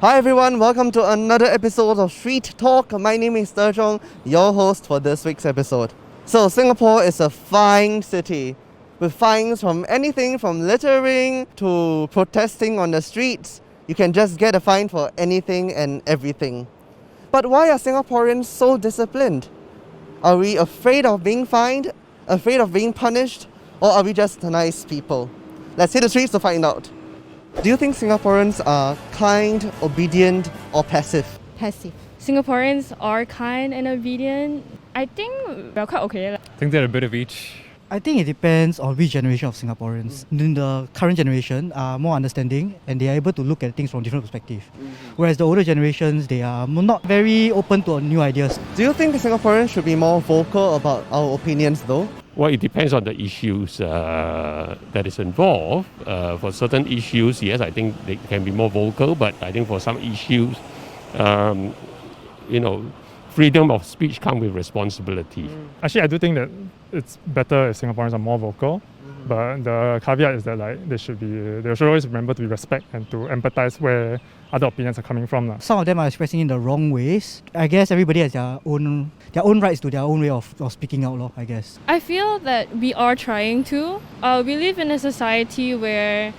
Hi everyone, welcome to another episode of Street Talk. My name is DeZhong, your host for this week's episode. So Singapore is a fine city with fines from anything from littering to protesting on the streets. You can just get a fine for anything and everything. But why are Singaporeans so disciplined? Are we afraid of being fined, afraid of being punished, or are we just nice people? Let's hit the streets to find out. Do you think Singaporeans are kind, obedient, or passive? Passive. Singaporeans are kind and obedient. I think we're quite okay. I think they're a bit of each. I think it depends on which generation of Singaporeans. In the current generation are more understanding and they are able to look at things from different perspectives. Whereas the older generations, they are not very open to new ideas. Do you think Singaporeans should be more vocal about our opinions though? Well, it depends on the issues that is involved. For certain issues, yes, I think they can be more vocal, but I think for some issues, freedom of speech comes with responsibility. Actually, I do think that it's better if Singaporeans are more vocal. But the caveat is that they should always remember to be respect and to empathize where other opinions are coming from. Some of them are expressing in the wrong ways. I guess everybody has their own rights to their own way of speaking out, I guess. I feel that we are trying to. We live in a society where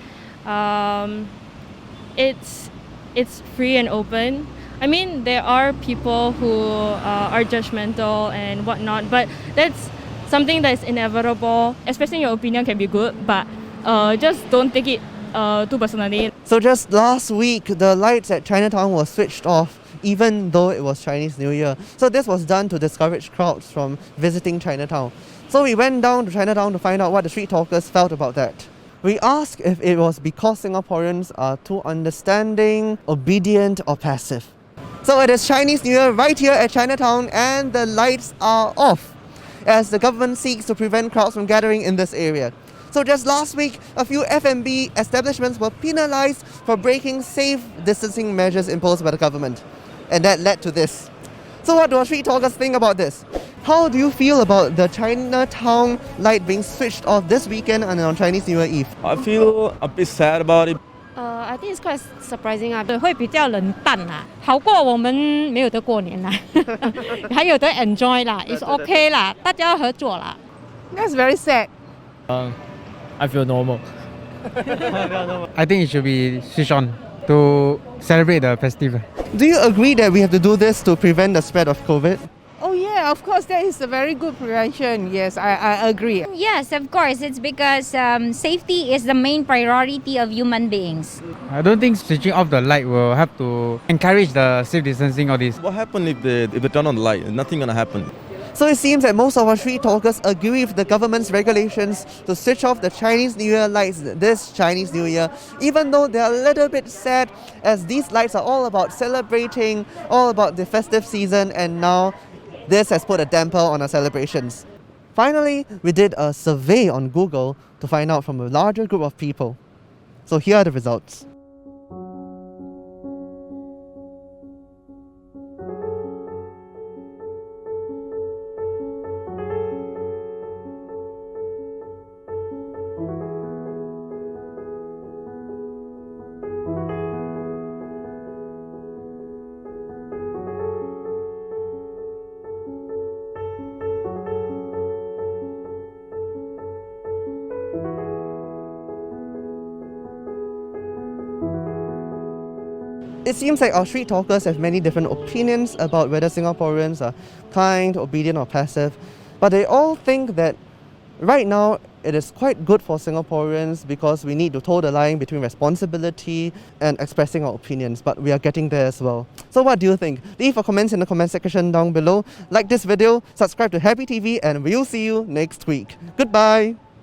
it's free and open. I mean, there are people who are judgmental and whatnot, but that's something that is inevitable. Expressing your opinion can be good, but just don't take it too personally. So just last week, the lights at Chinatown were switched off even though it was Chinese New Year. So this was done to discourage crowds from visiting Chinatown. So we went down to Chinatown to find out what the street talkers felt about that. We asked if it was because Singaporeans are too understanding, obedient or passive. So it is Chinese New Year right here at Chinatown and the lights are off as the government seeks to prevent crowds from gathering in this area. So just last week, a few F&B establishments were penalized for breaking safe distancing measures imposed by the government. And that led to this. So what do our street talkers think about this? How do you feel about the Chinatown light being switched off this weekend and on Chinese New Year Eve? I feel a bit sad about it. I think it's quite surprising 会比较冷淡啦，好过我们没有得过年啦，还有得 enjoy 啦 ，it's okay 啦，大家要合作啦。That's very sad. I feel normal. I think it should be switched on to celebrate the festival. Do you agree that we have to do this to prevent the spread of COVID? Oh yeah, of course, that is a very good prevention. Yes, I agree. Yes, of course. It's because safety is the main priority of human beings. I don't think switching off the light will have to encourage the safe distancing or this. What happens if they turn on the light? Nothing gonna happen. So it seems that most of our street talkers agree with the government's regulations to switch off the Chinese New Year lights this Chinese New Year, even though they're a little bit sad as these lights are all about celebrating, all about the festive season, and now this has put a damper on our celebrations. Finally, we did a survey on Google to find out from a larger group of people. So here are the results. It seems like our street talkers have many different opinions about whether Singaporeans are kind, obedient or passive, but they all think that right now it is quite good for Singaporeans because we need to toe the line between responsibility and expressing our opinions, but we are getting there as well. So what do you think? Leave your comments in the comment section down below. Like this video, subscribe to Happy TV, and we'll see you next week. Goodbye!